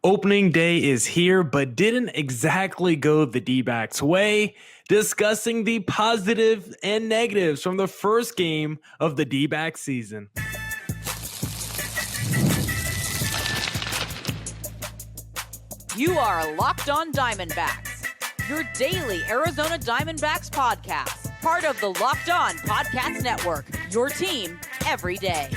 Opening day is here, but didn't exactly go the D-backs way, discussing the positive and negatives from the first game of the D-back season. You are Locked On Diamondbacks, your daily Arizona Diamondbacks podcast, part of the Locked On Podcast Network, your team every day.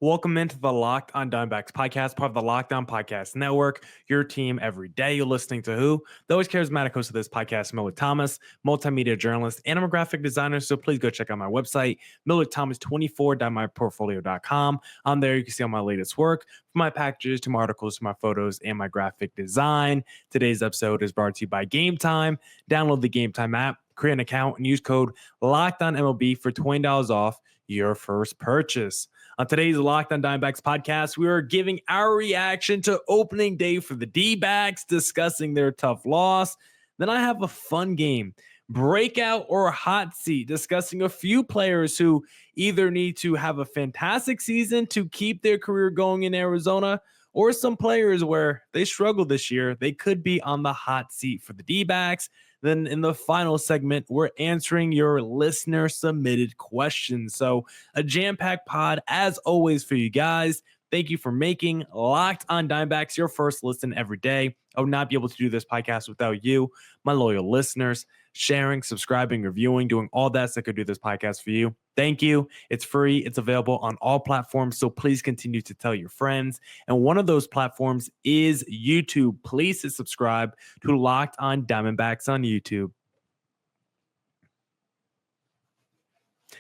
Welcome into the Locked On Diamondbacks podcast, part of the Locked On Podcast Network, your team every day. You're listening to who? The always charismatic host of this podcast, Millard Thomas, multimedia journalist, and I'm a graphic designer, so please go check out my website, millardthomas24.myportfolio.com. On there, you can see all my latest work, from my packages to my articles to my photos and my graphic design. Today's episode is brought to you by Game Time. Download the Game Time app, create an account, and use code LOCKEDONMLB for $20 off your first purchase. On today's Locked On Diamondbacks podcast, we are giving our reaction to opening day for the D-backs, discussing their tough loss. Then I have a fun game, breakout or hot seat, discussing a few players who either need to have a fantastic season to keep their career going in Arizona, or some players where they struggled this year. They could be on the hot seat for the D-backs. Then in the final segment, we're answering your listener submitted questions. So a jam-packed pod as always for you guys. Thank you for making Locked On Diamondbacks your first listen every day. I would not be able to do this podcast without you, my loyal listeners, sharing, subscribing, reviewing, doing all that so I could do this podcast for you. Thank you. It's free. It's available on all platforms. So please continue to tell your friends. And one of those platforms is YouTube. Please subscribe to Locked On Diamondbacks on YouTube.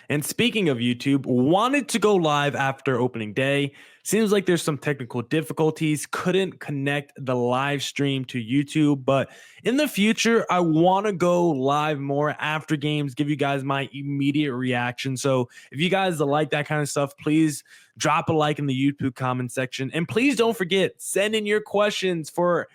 And speaking of YouTube, wanted to go live after opening day. Seems like there's some technical difficulties. Couldn't connect the live stream to YouTube. But in the future, I want to go live more after games, give you guys my immediate reaction. So if you guys like that kind of stuff, please drop a like in the YouTube comment section. And please don't forget, send in your questions for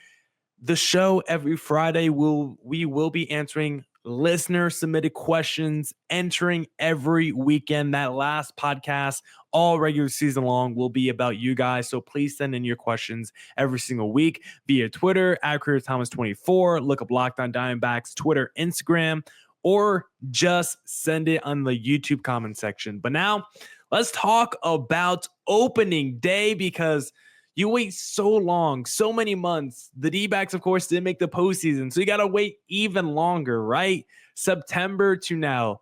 the show every Friday. We will be answering listener submitted questions entering every weekend. That last podcast, all regular season long, will be about you guys. So please send in your questions every single week via Twitter at CareerThomas24. Look up Locked On Diamondbacks, Twitter, Instagram, or just send it on the YouTube comment section. But now let's talk about opening day, because you wait so long, so many months. The D-backs, of course, didn't make the postseason, so you got to wait even longer, right? September to now,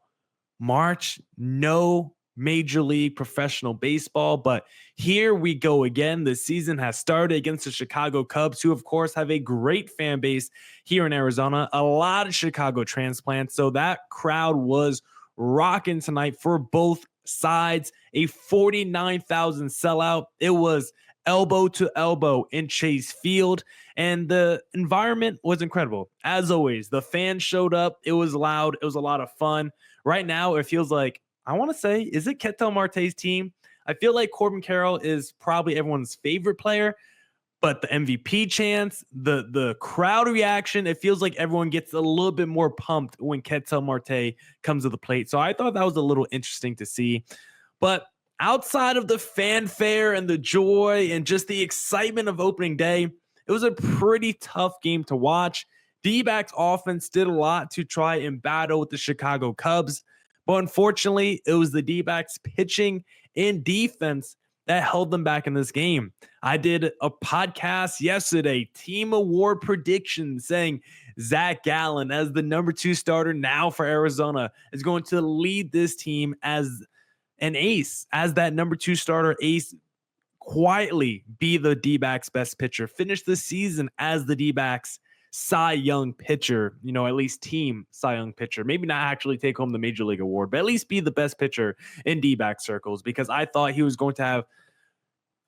March, no Major League Professional Baseball, but here we go again. The season has started against the Chicago Cubs, who, of course, have a great fan base here in Arizona, a lot of Chicago transplants, so that crowd was rocking tonight for both sides. A 49,000 sellout. It was elbow to elbow in Chase Field, and the environment was incredible. As always, the fans showed up. It was loud. It was a lot of fun. Right now, it feels like, I want to say, is it Ketel Marte's team? I feel like Corbin Carroll is probably everyone's favorite player, but the MVP chants, the crowd reaction, it feels like everyone gets a little bit more pumped when Ketel Marte comes to the plate. So I thought that was a little interesting to see. But outside of the fanfare and the joy and just the excitement of opening day, it was a pretty tough game to watch. D-backs offense did a lot to try and battle with the Chicago Cubs, but unfortunately, it was the D-backs pitching and defense that held them back in this game. I did a podcast yesterday, team award predictions, saying Zach Gallen, as the number 2 starter now for Arizona, is going to lead this team as an ace, as that number 2 starter ace, quietly be the D-backs best pitcher, finish the season as the D-backs Cy Young pitcher, at least team Cy Young pitcher, maybe not actually take home the Major League award, but at least be the best pitcher in D-back circles, because I thought he was going to have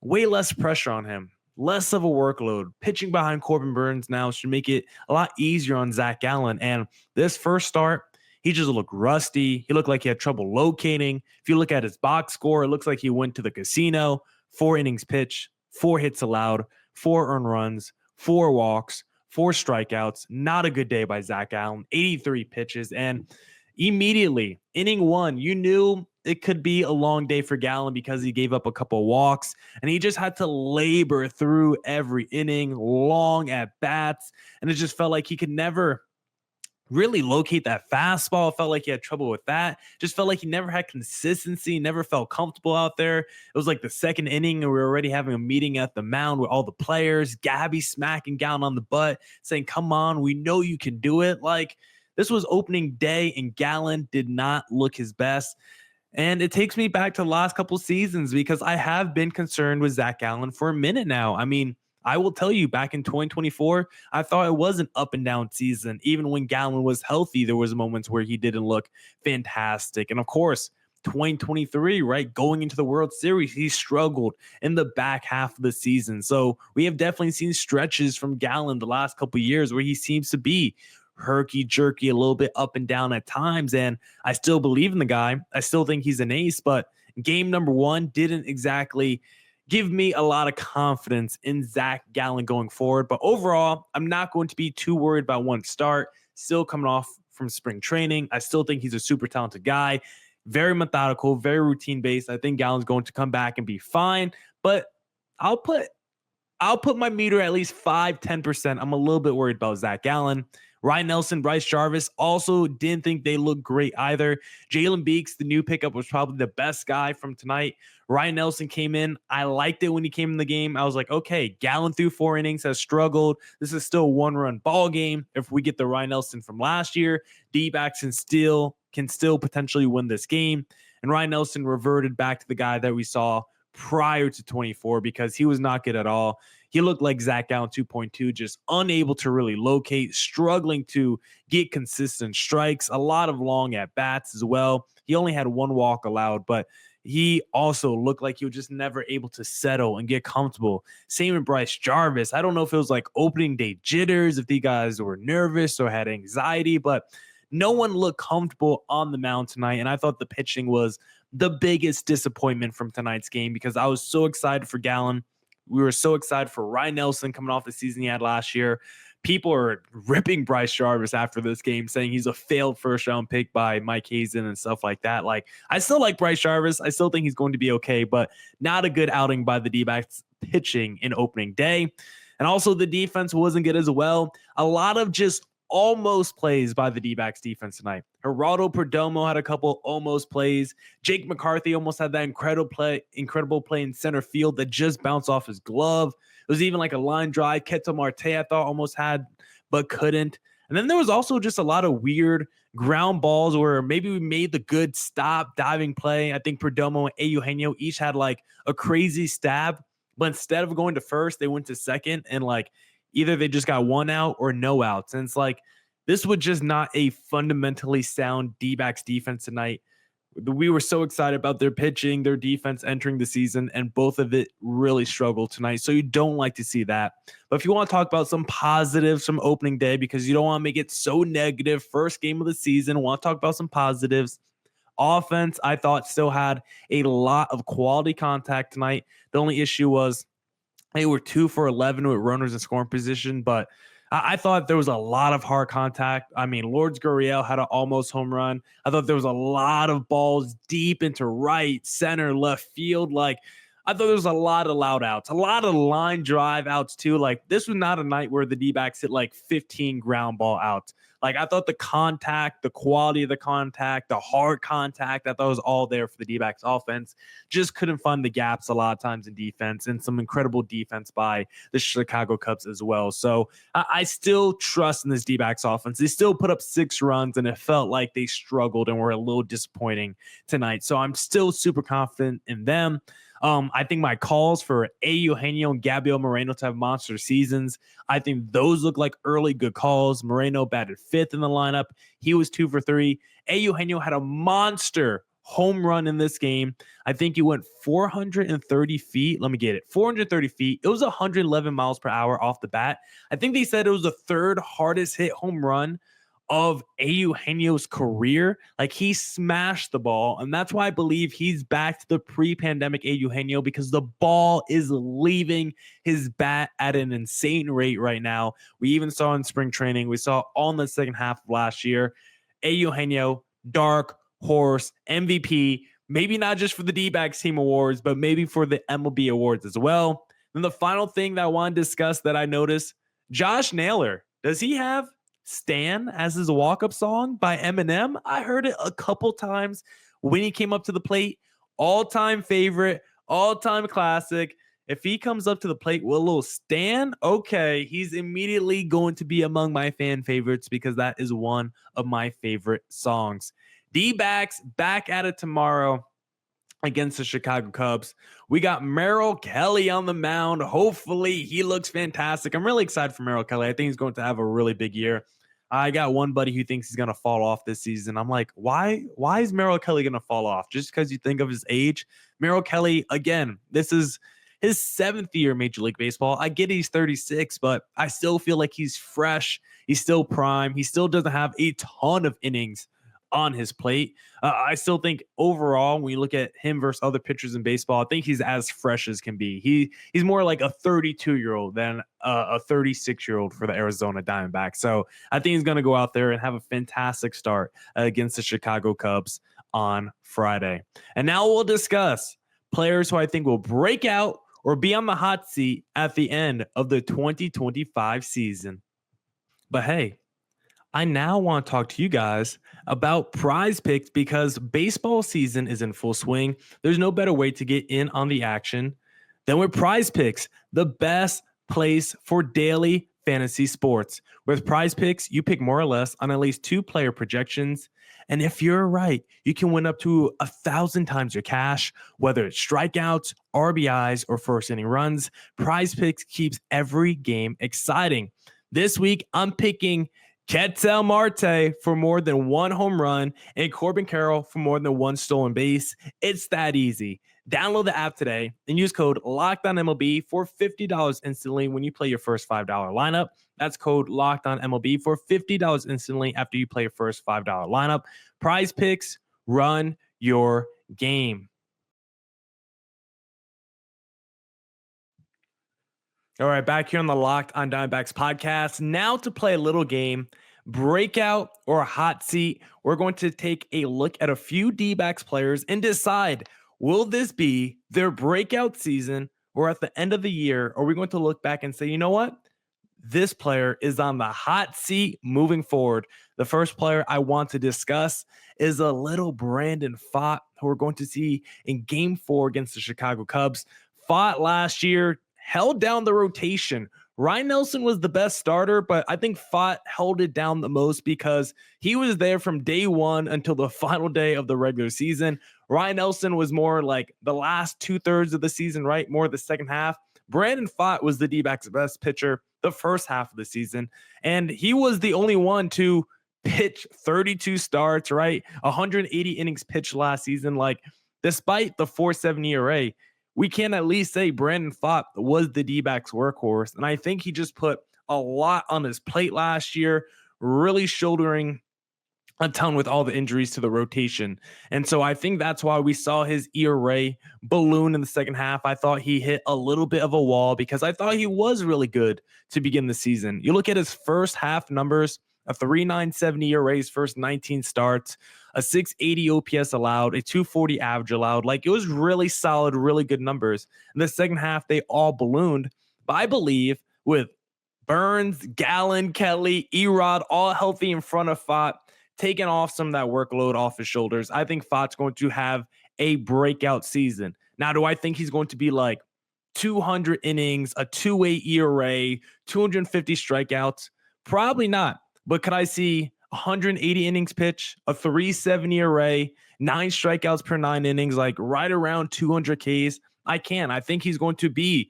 way less pressure on him, less of a workload. Pitching behind Corbin Burnes now should make it a lot easier on Zach Gallen. And this first start, he just looked rusty. He looked like he had trouble locating. If you look at his box score, it looks like he went to the casino. 4 innings pitched, 4 hits allowed, 4 earned runs, 4 walks, 4 strikeouts. Not a good day by Zach Gallen. 83 pitches. And immediately, inning 1, you knew it could be a long day for Gallen because he gave up a couple walks and he just had to labor through every inning, long at bats. And it just felt like he could never really locate that fastball. Felt like he had trouble with that. Just felt like he never had consistency, never felt comfortable out there. It was like the second inning, and we were already having a meeting at the mound with all the players. Gabby smacking down on the butt, saying, "Come on, we know you can do it." Like, this was opening day, and Gallen did not look his best. And it takes me back to the last couple seasons because I have been concerned with Zach Gallen for a minute now. I mean, I will tell you, back in 2024, I thought it was an up and down season. Even when Gallen was healthy, there was moments where he didn't look fantastic. And of course, 2023, right, going into the World Series, he struggled in the back half of the season. So we have definitely seen stretches from Gallen the last couple of years where he seems to be herky jerky, a little bit up and down at times. And I still believe in the guy. I still think he's an ace, but game number one didn't exactly give me a lot of confidence in Zach Gallen going forward. But overall, I'm not going to be too worried about one start. Still coming off from spring training. I still think he's a super talented guy. Very methodical, very routine based. I think Gallen's going to come back and be fine. But I'll put my meter at least 5-10%. I'm a little bit worried about Zach Gallen. Ryan Nelson, Bryce Jarvis also didn't think they looked great either. Jalen Beeks, the new pickup, was probably the best guy from tonight. Ryan Nelson came in. I liked it when he came in the game. I was like, okay, Gallen through 4 innings has struggled. This is still a one-run ball game. If we get the Ryan Nelson from last year, Dbacks can still potentially win this game. And Ryan Nelson reverted back to the guy that we saw prior to 24 because he was not good at all. He looked like Zach Gallen 2.2, just unable to really locate, struggling to get consistent strikes, a lot of long at bats as well. He only had 1 walk allowed, but he also looked like he was just never able to settle and get comfortable. Same with Bryce Jarvis. I don't know if it was like opening day jitters, if the guys were nervous or had anxiety, but no one looked comfortable on the mound tonight. And I thought the pitching was the biggest disappointment from tonight's game because I was so excited for Gallen. We were so excited for Ryan Nelson coming off the season he had last year. People are ripping Bryce Jarvis after this game, saying he's a failed first-round pick by Mike Hazen and stuff like that. Like, I still like Bryce Jarvis. I still think he's going to be okay, but not a good outing by the D-backs pitching in opening day. And also the defense wasn't good as well. A lot of just almost plays by the D-backs defense tonight. Geraldo Perdomo had a couple almost plays. Jake McCarthy almost had that incredible play in center field that just bounced off his glove. It was even like a line drive. Ketel Marte, I thought, almost had, but couldn't. And then there was also just a lot of weird ground balls where maybe we made the good stop diving play. I think Perdomo and Eugenio each had like a crazy stab, but instead of going to first, they went to second, and like either they just got 1 out or no outs. And it's like, this was just not a fundamentally sound D-backs defense tonight. We were so excited about their pitching, their defense entering the season, and both of it really struggled tonight. So you don't like to see that. But if you want to talk about some positives from opening day, because you don't want to make it so negative, first game of the season, want to talk about some positives. Offense, I thought, still had a lot of quality contact tonight. The only issue was they were 2 for 11 with runners in scoring position, but I thought there was a lot of hard contact. I mean, Lourdes Gurriel had an almost home run. I thought there was a lot of balls deep into right, center, left field. Like, I thought there was a lot of loud outs, a lot of line drive outs too. Like, this was not a night where the D-backs hit like 15 ground ball outs. Like, I thought the contact, the quality of the contact, the hard contact, I thought was all there for the D-backs offense. Just couldn't find the gaps a lot of times in defense, and some incredible defense by the Chicago Cubs as well. So I still trust in this D-backs offense. They still put up 6 runs, and it felt like they struggled and were a little disappointing tonight. So I'm still super confident in them. I think my calls for Eugenio and Gabriel Moreno to have monster seasons, I think those look like early good calls. Moreno batted 5th in the lineup. He was 2 for 3. Eugenio had a monster home run in this game. I think he went 430 feet. Let me get it. 430 feet. It was 111 miles per hour off the bat. I think they said it was the 3rd hardest hit home run of Eugenio's career. Like, he smashed the ball, and that's why I believe he's back to the pre-pandemic Eugenio, because the ball is leaving his bat at an insane rate right now. We even saw in spring training, we saw all in the second half of last year, Eugenio, dark horse, MVP, Maybe not just for the D-backs team awards, but maybe for the MLB awards as well. Then the final thing that I want to discuss that I noticed, Josh Naylor, does he have Stan as his walk-up song by Eminem? I heard it a couple times when he came up to the plate. All-time favorite, all-time classic. If he comes up to the plate with a little Stan, okay, he's immediately going to be among my fan favorites because that is one of my favorite songs. D-backs back at it tomorrow against the Chicago Cubs. We got Merrill Kelly on the mound. Hopefully he looks fantastic. I'm really excited for Merrill Kelly. I think he's going to have a really big year. I got one buddy who thinks he's going to fall off this season. I'm like, why is Merrill Kelly going to fall off? Just because you think of his age? Merrill Kelly, again, this is his 7th year in Major League Baseball. I get he's 36, but I still feel like he's fresh. He's still prime. He still doesn't have a ton of innings on his plate. I still think overall, when you look at him versus other pitchers in baseball, I think he's as fresh as can be. He's more like a 32-year-old than a 36-year-old for the Arizona Diamondbacks. So I think he's going to go out there and have a fantastic start against the Chicago Cubs on Friday. And now we'll discuss players who I think will break out or be on the hot seat at the end of the 2025 season. But hey, I now want to talk to you guys about Prize Picks because baseball season is in full swing. There's no better way to get in on the action than with Prize Picks, the best place for daily fantasy sports. With Prize Picks, you pick more or less on at least 2 player projections. And if you're right, you can win up to 1,000 times your cash, whether it's strikeouts, RBIs, or first inning runs. Prize Picks keeps every game exciting. This week, I'm picking Ketel Marte for more than 1 home run and Corbin Carroll for more than 1 stolen base. It's that easy. Download the app today and use code LOCKEDONMLB for $50 instantly when you play your first $5 lineup. That's code LOCKEDONMLB for $50 instantly after you play your first $5 lineup. Prize Picks, run your game. All right, back here on the Locked on Diamondbacks podcast. Now to play a little game, breakout or hot seat. We're going to take a look at a few D-backs players and decide, will this be their breakout season, or at the end of the year, are we going to look back and say, you know what? This player is on the hot seat moving forward. The first player I want to discuss is a little Brandon Pfaadt, who we're going to see in Game 4 against the Chicago Cubs. Pfaadt last year held down the rotation. Ryan Nelson was the best starter, but I think Pfaadt held it down the most because he was there from day one until the final day of the regular season. Ryan Nelson was more like the last 2/3 of the season, right? More the second half. Brandon Pfaadt was the D-backs' best pitcher the first half of the season, and he was the only one to pitch 32 starts, right? 180 innings pitched last season. Like, despite the 4.7 ERA, we can at least say Brandon Pfaadt was the D-backs workhorse. And I think he just put a lot on his plate last year, really shouldering a ton with all the injuries to the rotation. And so I think that's why we saw his ERA balloon in the second half. I thought he hit a little bit of a wall because I thought he was really good to begin the season. You look at his first half numbers, a 3.97 ERA, his first 19 starts, a 680 OPS allowed, a 240 average allowed. Like, it was really solid, really good numbers. In the second half, they all ballooned. But I believe with Burns, Gallen, Kelly, Erod, all healthy in front of Pfaadt, taking off some of that workload off his shoulders, I think Pfaadt's going to have a breakout season. Now, do I think he's going to be like 200 innings, a 2.8 ERA, 250 strikeouts? Probably not. But could I see 180 innings pitch, a 3.7 ERA, 9 strikeouts per 9 innings, like right around 200 Ks? I can. I think he's going to be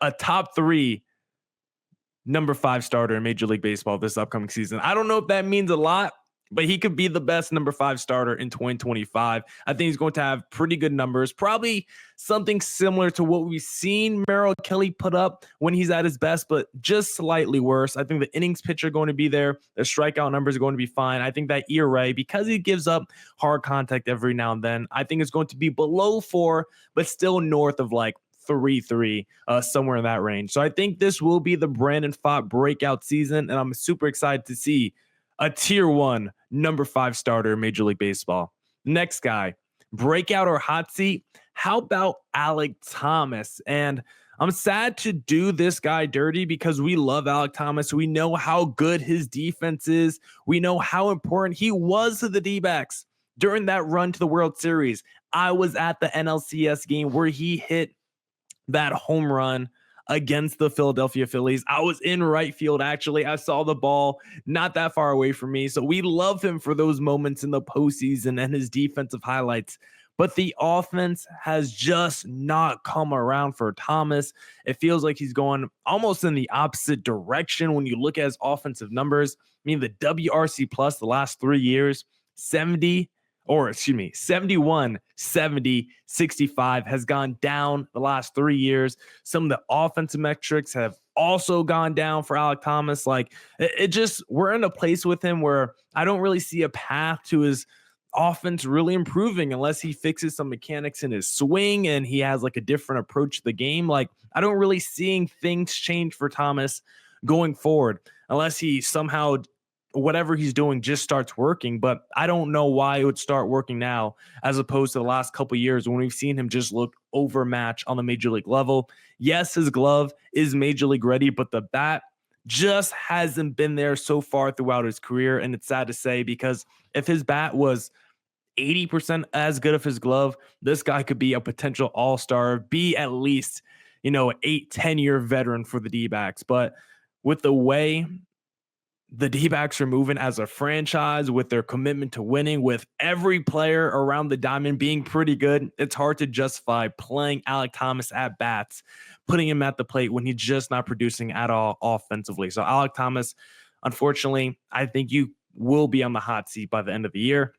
a top 3 number 5 starter in Major League Baseball this upcoming season. I don't know if that means a lot, but he could be the best number 5 starter in 2025. I think he's going to have pretty good numbers, probably something similar to what we've seen Merrill Kelly put up when he's at his best, but just slightly worse. I think the innings pitch are going to be there. The strikeout numbers are going to be fine. I think that ERA, because he gives up hard contact every now and then, I think it's going to be below 4, but still north of like 3.3, somewhere in that range. So I think this will be the Brandon Pfaadt breakout season, and I'm super excited to see a tier 1 number 5 starter in Major League Baseball. Next guy, breakout or hot seat, how about Alek Thomas? And I'm sad to do this guy dirty because we love Alek Thomas. We know how good his defense is. We know how important he was to the D-backs during that run to the World Series. I was at the NLCS game where he hit that home run against the Philadelphia Phillies. I was in right field, actually. I saw the ball not that far away from me. So we love him for those moments in the postseason and his defensive highlights. But the offense has just not come around for Thomas. It feels like he's going almost in the opposite direction when you look at his offensive numbers. I mean, the WRC plus the last 3 years, 71, 70, 65 has gone down the last 3 years. Some of the offensive metrics have also gone down for Alek Thomas. Like we're in a place with him where I don't really see a path to his offense really improving unless he fixes some mechanics in his swing and he has like a different approach to the game. Like I don't really seeing things change for Thomas going forward unless he somehow whatever he's doing just starts working. But I don't know why it would start working now as opposed to the last couple of years when we've seen him just look overmatched on the major league level. Yes, his glove is major league ready, but the bat just hasn't been there so far throughout his career. And it's sad to say because if his bat was 80% as good of his glove, this guy could be a potential all-star, be at least, an 8-10 year veteran for the D-backs. But with the way the D-backs are moving as a franchise, with their commitment to winning, with every player around the diamond being pretty good, it's hard to justify playing Alek Thomas at bats, putting him at the plate when he's just not producing at all offensively. So Alek Thomas, unfortunately, I think you will be on the hot seat by the end of the year.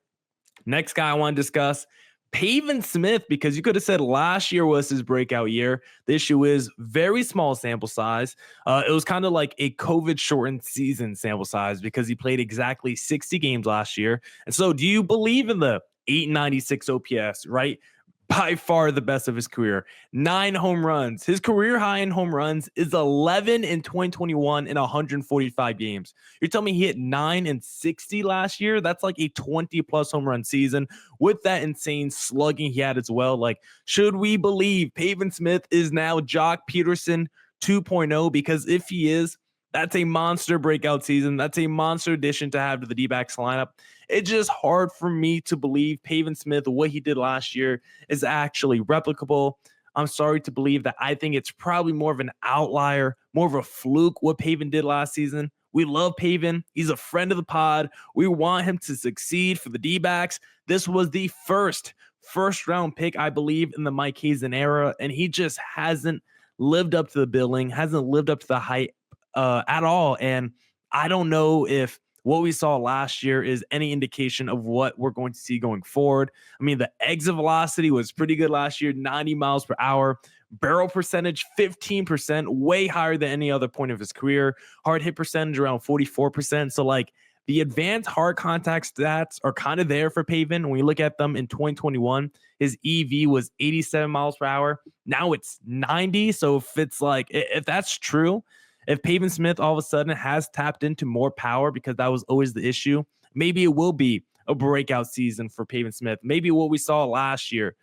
Next guy I want to discuss, Pavin Smith, because you could have said last year was his breakout year. The issue is very small sample size. It was kind of like a COVID-shortened season sample size because he played exactly 60 games last year. And so do you believe in the 896 OPS, right? By far the best of his career. 9 home runs. His career high in home runs is 11 in 2021 in 145 games. You're telling me he hit 9 in 60 last year? That's like a 20-plus home run season with that insane slugging he had as well. Like, should we believe Pavin Smith is now Jock Peterson 2.0? Because if he is, that's a monster breakout season. That's a monster addition to have to the D-backs lineup. It's just hard for me to believe Pavin Smith, what he did last year, is actually replicable. I'm sorry to believe that. I think it's probably more of an outlier, more of a fluke what Pavin did last season. We love Pavin. He's a friend of the pod. We want him to succeed for the D-backs. This was the first round pick, I believe, in the Mike Hazen era, and he just hasn't lived up to the billing, hasn't lived up to the hype at all. And I don't know if what we saw last year is any indication of what we're going to see going forward. I mean, the exit velocity was pretty good last year, 90 miles per hour. Barrel percentage, 15%, way higher than any other point of his career. Hard hit percentage, around 44%. So, like, the advanced hard contact stats are kind of there for Pavin. When we look at them in 2021, his EV was 87 miles per hour. Now it's 90. So, if that's true, if Pavin Smith all of a sudden has tapped into more power, because that was always the issue, maybe it will be a breakout season for Pavin Smith. Maybe what we saw last year,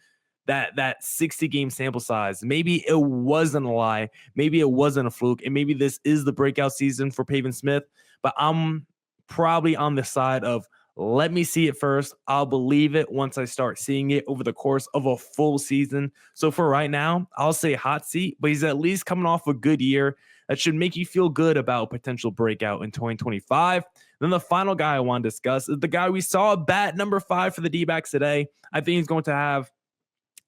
that 60-game sample size, maybe it wasn't a lie. Maybe it wasn't a fluke. And maybe this is the breakout season for Pavin Smith. But I'm probably on the side of let me see it first. I'll believe it once I start seeing it over the course of a full season. So for right now, I'll say hot seat, but he's at least coming off a good year. That should make you feel good about potential breakout in 2025. Then the final guy I want to discuss is the guy we saw bat number 5 for the D-backs today. I think he's going to have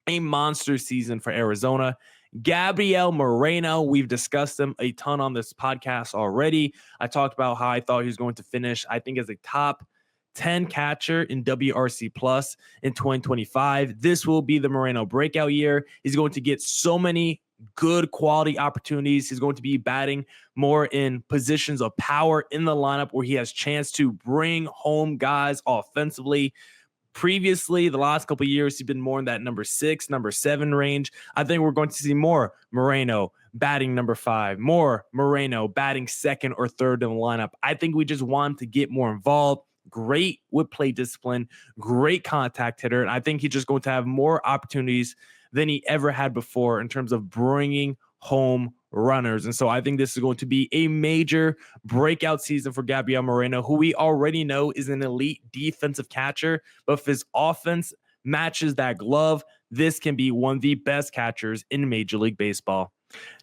a monster season for Arizona. Gabriel Moreno, we've discussed him a ton on this podcast already. I talked about how I thought he was going to finish, I think, as a top 10 catcher in WRC plus in 2025. This will be the Moreno breakout year. He's going to get so many good quality opportunities. He's going to be batting more in positions of power in the lineup where he has chance to bring home guys offensively. Previously, the last couple of years, he's been more in that number 6, number 7 range. I think we're going to see more Moreno batting number 5, more Moreno batting second or third in the lineup. I think we just want him to get more involved, great with play discipline, great contact hitter. And I think he's just going to have more opportunities than he ever had before in terms of bringing home runners. And so I think this is going to be a major breakout season for Gabriel Moreno, who we already know is an elite defensive catcher. But if his offense matches that glove, this can be one of the best catchers in Major League Baseball.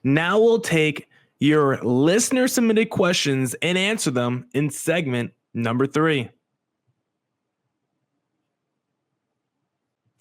Now we'll take your listener submitted questions and answer them in segment number 3.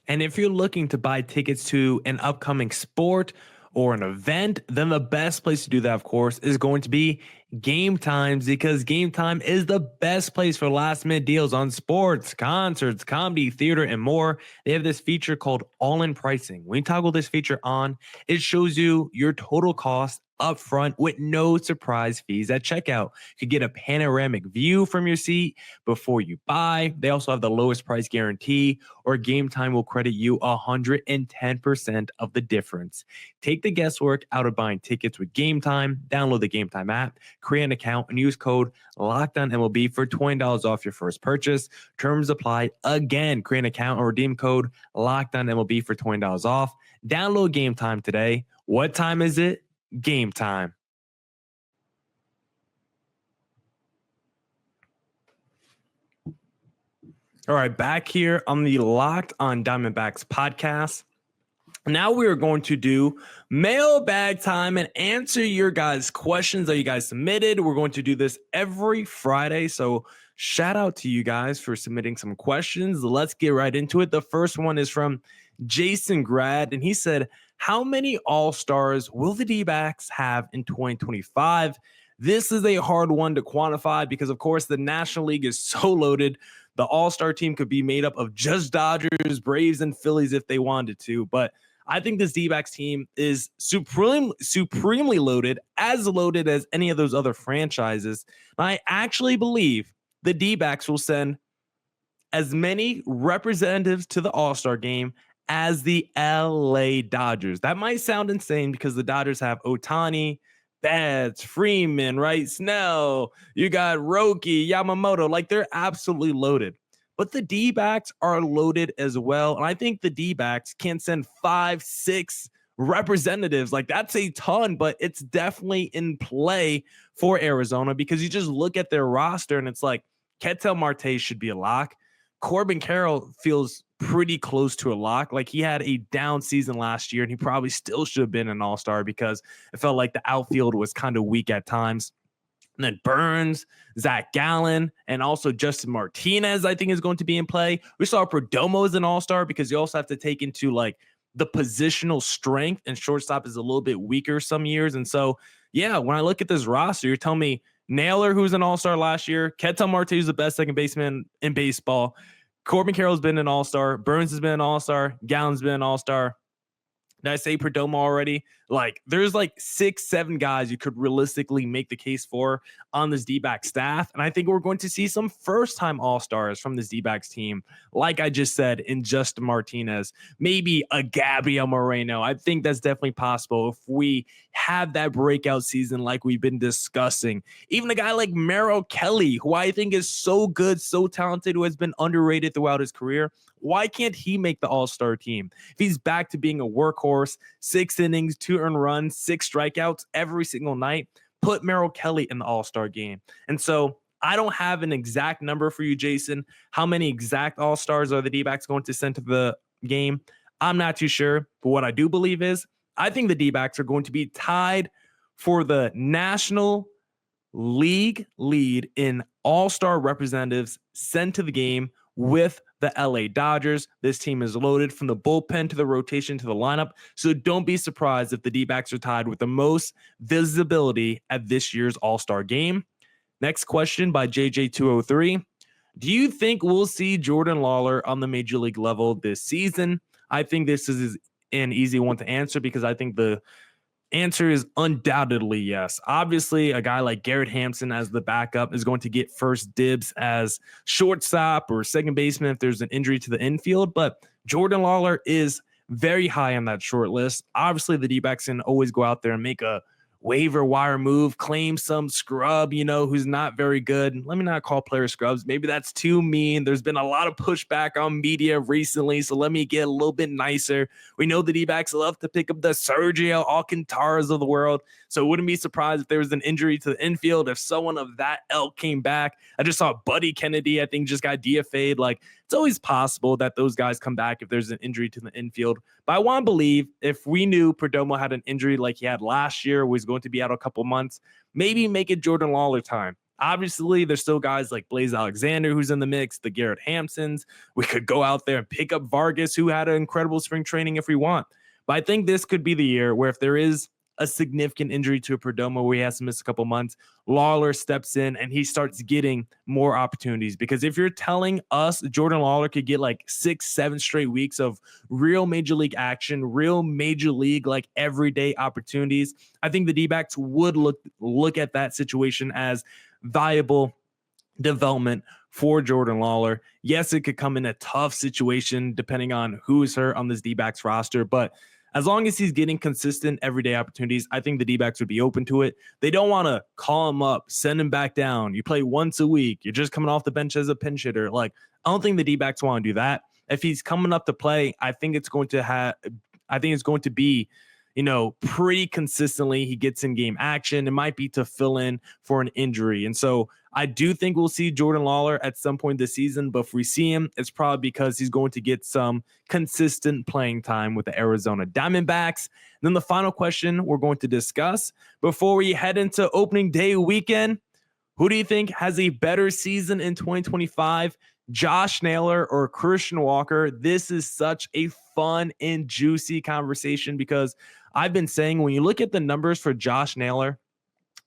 And if you're looking to buy tickets to an upcoming sport or an event, then the best place to do that, of course, is going to be Game Times, because Game Time is the best place for last minute deals on sports, concerts, comedy, theater, and more. They have this feature called all-in pricing. When you toggle this feature on, it shows you your total cost up front with no surprise fees at checkout. You could get a panoramic view from your seat before you buy. They also have the lowest price guarantee, or Game Time will credit you 110% of the difference. Take the guesswork out of buying tickets with Game Time. Download the Game Time app, create an account, and use code LOCKEDONMLB for $20 off your first purchase. Terms apply. Again, create an account or redeem code LOCKEDONMLB for $20 off. Download Game Time today. What time is it? Game Time. All right, back here on the Locked on Diamondbacks podcast. Now we are going to do mailbag time and answer your guys' questions that you guys submitted. We're going to do this every Friday, so shout out to you guys for submitting some questions. Let's get right into it. The first one is from Jason Grad, and he said, how many All-Stars will the D-backs have in 2025? This is a hard one to quantify because, of course, the National League is so loaded. The All-Star team could be made up of just Dodgers, Braves, and Phillies if they wanted to. But I think this D-backs team is supremely loaded as any of those other franchises. I actually believe the D-backs will send as many representatives to the All-Star game as the LA Dodgers. That might sound insane because the Dodgers have Ohtani, Betts, Freeman, right? Snell, you got Roki, Yamamoto. Like, they're absolutely loaded. But the D-backs are loaded as well. And I think the D-backs can send 5, 6 representatives. Like, that's a ton, but it's definitely in play for Arizona because you just look at their roster and it's like Ketel Marte should be a lock. Corbin Carroll feels pretty close to a lock. Like, he had a down season last year and he probably still should have been an all-star because it felt like the outfield was kind of weak at times. And then Burns, Zach Gallen, and also Justin Martinez, I think, is going to be in play. We saw Perdomo as an all-star because you also have to take into like the positional strength, and shortstop is a little bit weaker some years. And so, yeah, when I look at this roster, you're telling me Naylor, who's an all-star last year, Ketel Marte, who's the best second baseman in baseball, Corbin Carroll's been an all-star, Burns has been an all-star, Gallen's been an all-star. Did I say Perdomo already? Like, there's like 6, 7 guys you could realistically make the case for on this D-back staff. And I think we're going to see some first-time all-stars from this D-backs team. Like I just said, in Justin Martinez, maybe a Gabriel Moreno. I think that's definitely possible if we have that breakout season like we've been discussing. Even a guy like Merrill Kelly, who I think is so good, so talented, who has been underrated throughout his career. Why can't he make the all-star team? If he's back to being a workhorse, 6 innings, 2 earned runs, 6 strikeouts every single night, put Merrill Kelly in the all-star game. And so I don't have an exact number for you, Jason. How many exact all-stars are the D-backs going to send to the game? I'm not too sure. But what I do believe is I think the D-backs are going to be tied for the National League lead in all-star representatives sent to the game with the LA Dodgers. This team is loaded from the bullpen to the rotation to the lineup. So don't be surprised if the D-backs are tied with the most visibility at this year's All-Star game. Next question by JJ203. Do you think we'll see Jordan Lawler on the major league level this season? I think this is an easy one to answer because I think the answer is undoubtedly yes. Obviously, a guy like Garrett Hampson as the backup is going to get first dibs as shortstop or second baseman if there's an injury to the infield, but Jordan Lawler is very high on that short list. Obviously, the D-backs can always go out there and make a waiver wire move, claim some scrub, who's not very good. Let me not call players scrubs. Maybe that's too mean. There's been a lot of pushback on media recently, so let me get a little bit nicer. We know the D-backs love to pick up the Sergio Alcantaras of the world, so wouldn't be surprised if there was an injury to the infield, if someone of that ilk came back. I just saw Buddy Kennedy, I think, just got DFA'd. Like, it's always possible that those guys come back if there's an injury to the infield. But I want to believe if we knew Perdomo had an injury like he had last year, was going to be out a couple months, maybe make it Jordan Lawler time. Obviously, there's still guys like Blaze Alexander who's in the mix, the Garrett Hampsons. We could go out there and pick up Vargas, who had an incredible spring training if we want. But I think this could be the year where if there is a significant injury to a Perdomo where he has to miss a couple months, Lawler steps in and he starts getting more opportunities. Because if you're telling us Jordan Lawler could get like 6-7 straight weeks of real major league action, real major league, like everyday opportunities, I think the D-backs would look at that situation as viable development for Jordan Lawler. Yes, it could come in a tough situation depending on who is hurt on this D-backs roster, but as long as he's getting consistent everyday opportunities, I think the D-backs would be open to it. They don't want to call him up, send him back down. You play once a week. You're just coming off the bench as a pinch hitter. Like, I don't think the D-backs want to do that. If he's coming up to play, I think it's going to be, pretty consistently. He gets in game action. It might be to fill in for an injury. And so I do think we'll see Jordan Lawler at some point this season, but if we see him, it's probably because he's going to get some consistent playing time with the Arizona Diamondbacks. And then the final question we're going to discuss before we head into opening day weekend, who do you think has a better season in 2025? Josh Naylor or Christian Walker? This is such a fun and juicy conversation because I've been saying when you look at the numbers for Josh Naylor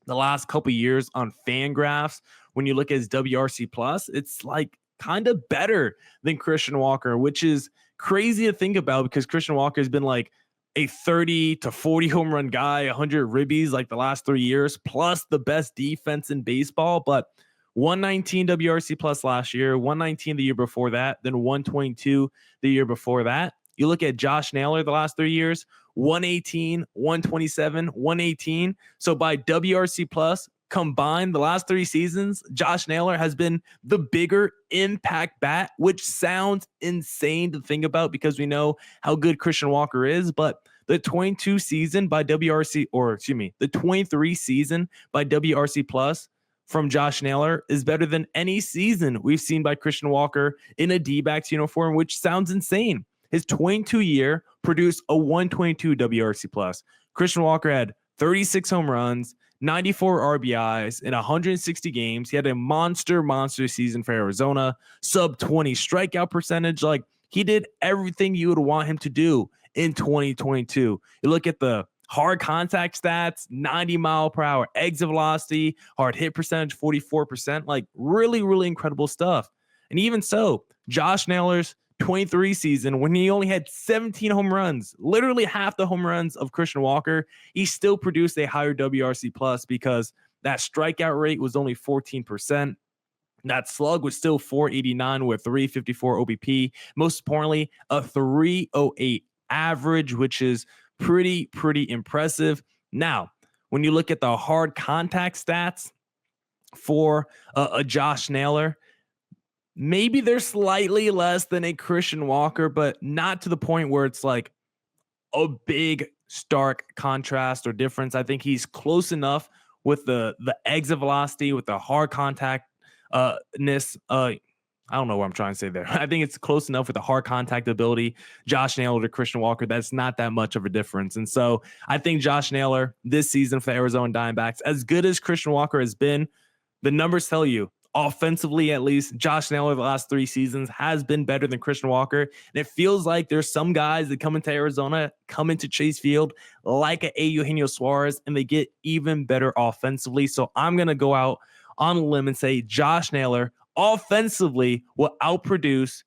the last couple of years on Fangraphs, when you look at his WRC plus, it's like kind of better than Christian Walker, which is crazy to think about because Christian Walker has been like a 30 to 40 home run guy, 100 ribbies like the last 3 years, plus the best defense in baseball. But 119 WRC plus last year, 119 the year before that, then 122 the year before that. You look at Josh Naylor the last 3 years, 118, 127, 118. So by WRC plus combined the last 3 seasons, Josh Naylor has been the bigger impact bat, which sounds insane to think about because we know how good Christian Walker is. But the 22 season by WRC, or excuse me, the 23 season by WRC plus from Josh Naylor is better than any season we've seen by Christian Walker in a D-backs uniform, which sounds insane. His 22 year produced a 122 WRC plus. Christian Walker had 36 home runs, 94 RBIs in 160 games. He had a monster season for Arizona, sub 20 strikeout percentage. Like, he did everything you would want him to do in 2022. You look at the hard contact stats, 90 mile per hour exit velocity, hard hit percentage, 44%, like really, really incredible stuff. And even so, Josh Naylor's 23 season, when he only had 17 home runs, literally half the home runs of Christian Walker, he still produced a higher WRC plus because that strikeout rate was only 14%. That slug was still 489 with 354 OBP. Most importantly, a 308 average, which is pretty impressive. Now, when you look at the hard contact stats for a Josh Naylor, maybe they're slightly less than a Christian Walker, but not to the point where it's like a big stark contrast or difference. I think he's close enough with the exit velocity, with the hard contact ness. I don't know what I'm trying to say there. I think it's close enough with the hard contact ability, Josh Naylor to Christian Walker. That's not that much of a difference. And so I think Josh Naylor this season for the Arizona Diamondbacks, as good as Christian Walker has been, the numbers tell you, offensively at least, Josh Naylor the last 3 seasons has been better than Christian Walker. And it feels like there's some guys that come into Arizona, come into Chase Field like a Eugenio Suarez, and they get even better offensively. So I'm going to go out on a limb and say Josh Naylor offensively will outproduce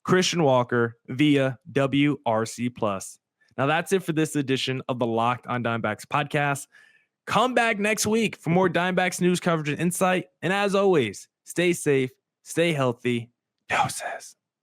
Christian Walker via WRC plus. Now that's it for this edition of the Locked on Diamondbacks podcast. Come back next week for more Diamondbacks news coverage and insight. And as always, stay safe, stay healthy. Doses.